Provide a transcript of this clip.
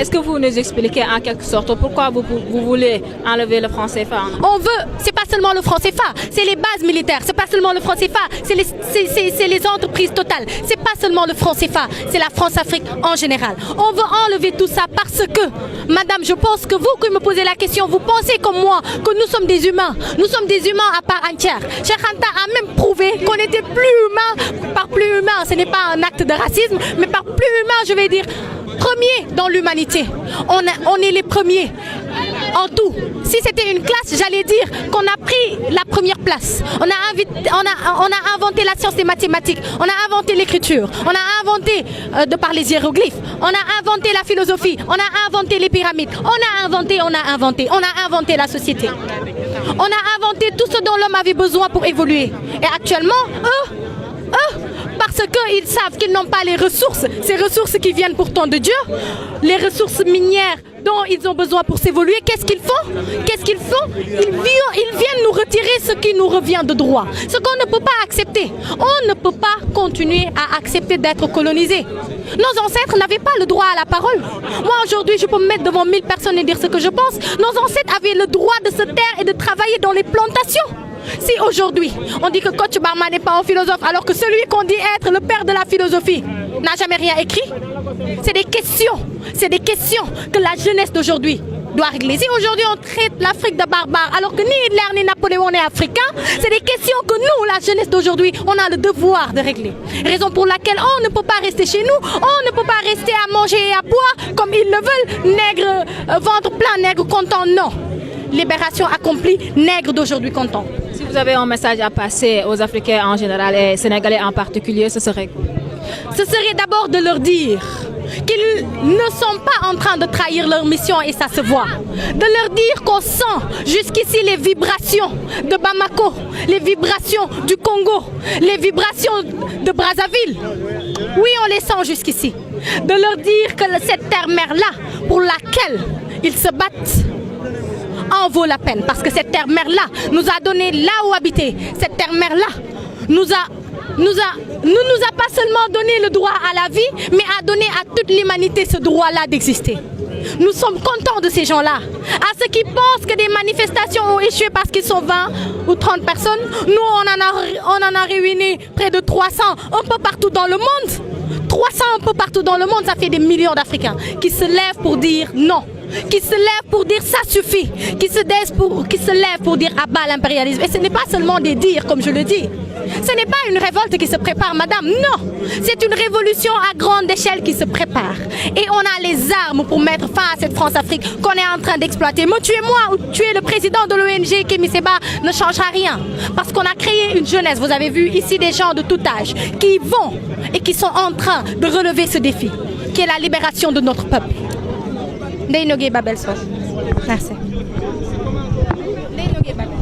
Est-ce que vous nous expliquez en quelque sorte pourquoi vous voulez enlever le franc CFA? On veut, c'est pas seulement le franc CFA, c'est les bases militaires, c'est pas seulement le franc CFA, c'est les entreprises totales, c'est pas seulement le franc CFA, c'est la France-Afrique en général. On veut enlever tout ça parce que, madame, je pense que vous qui me posez la question, vous pensez comme moi que nous sommes des humains. Nous sommes des humains à part entière. Cheikh Anta a même prouvé qu'on était plus humain. Par plus humain, ce n'est pas un acte de racisme, mais par plus humain, je vais dire, premier dans l'humanité. On est les premiers en tout. Si c'était une classe, j'allais dire qu'on a pris la première place. On a inventé la science des mathématiques, on a inventé l'écriture, on a inventé de par les hiéroglyphes, on a inventé la philosophie, on a inventé les pyramides, on a inventé la société. On a inventé tout ce dont l'homme avait besoin pour évoluer. Et actuellement, eux, parce qu'ils savent qu'ils n'ont pas les ressources, ces ressources qui viennent pourtant de Dieu, les ressources minières dont ils ont besoin pour s'évoluer, qu'est-ce qu'ils font? Ils viennent nous retirer ce qui nous revient de droit, ce qu'on ne peut pas accepter. On ne peut pas continuer à accepter d'être colonisé. Nos ancêtres n'avaient pas le droit à la parole. Moi aujourd'hui, je peux me mettre devant 1000 personnes et dire ce que je pense. Nos ancêtres avaient le droit de se taire et de travailler dans les plantations. Si aujourd'hui, on dit que Kocc Barma n'est pas un philosophe, alors que celui qu'on dit être le père de la philosophie n'a jamais rien écrit, c'est des questions que la jeunesse d'aujourd'hui doit régler. Si aujourd'hui on traite l'Afrique de barbare, alors que ni Hitler ni Napoléon n'est africain, c'est des questions que nous, la jeunesse d'aujourd'hui, on a le devoir de régler. Raison pour laquelle on ne peut pas rester chez nous, on ne peut pas rester à manger et à boire comme ils le veulent, nègre, ventre plein, nègre content, non. Libération accomplie, nègre d'aujourd'hui content. Si vous avez un message à passer aux Africains en général et Sénégalais en particulier, ce serait quoi? Ce serait d'abord de leur dire qu'ils ne sont pas en train de trahir leur mission et ça se voit. De leur dire qu'on sent jusqu'ici les vibrations de Bamako, les vibrations du Congo, les vibrations de Brazzaville. Oui, on les sent jusqu'ici. De leur dire que cette terre-mère-là, pour laquelle ils se battent, en vaut la peine. Parce que cette terre-mère-là nous a donné là où habiter. Cette terre-mère-là ne nous a pas seulement donné le droit à la vie, mais a donné à toute l'humanité ce droit-là d'exister. Nous sommes contents de ces gens-là. À ceux qui pensent que des manifestations ont échoué parce qu'ils sont 20 ou 30 personnes, nous on en a réuni près de 300 un peu partout dans le monde. 300 un peu partout dans le monde, ça fait des millions d'Africains qui se lèvent pour dire non. Qui se lèvent pour dire ça suffit, qui se lèvent pour dire abat l'impérialisme. Et ce n'est pas seulement des dires comme je le dis. Ce n'est pas une révolte qui se prépare, madame, non. C'est une révolution à grande échelle qui se prépare. Et on a les armes pour mettre fin à cette France-Afrique qu'on est en train d'exploiter. Me tuer moi ou tuer le président de l'ONG, Kémy Séba, ne changera rien. Parce qu'on a créé une jeunesse, vous avez vu ici des gens de tout âge, qui vont et qui sont en train de relever ce défi, qui est la libération de notre peuple. Ndeye Nogué Babel Sow. Merci. Ndeye Nogué Babel.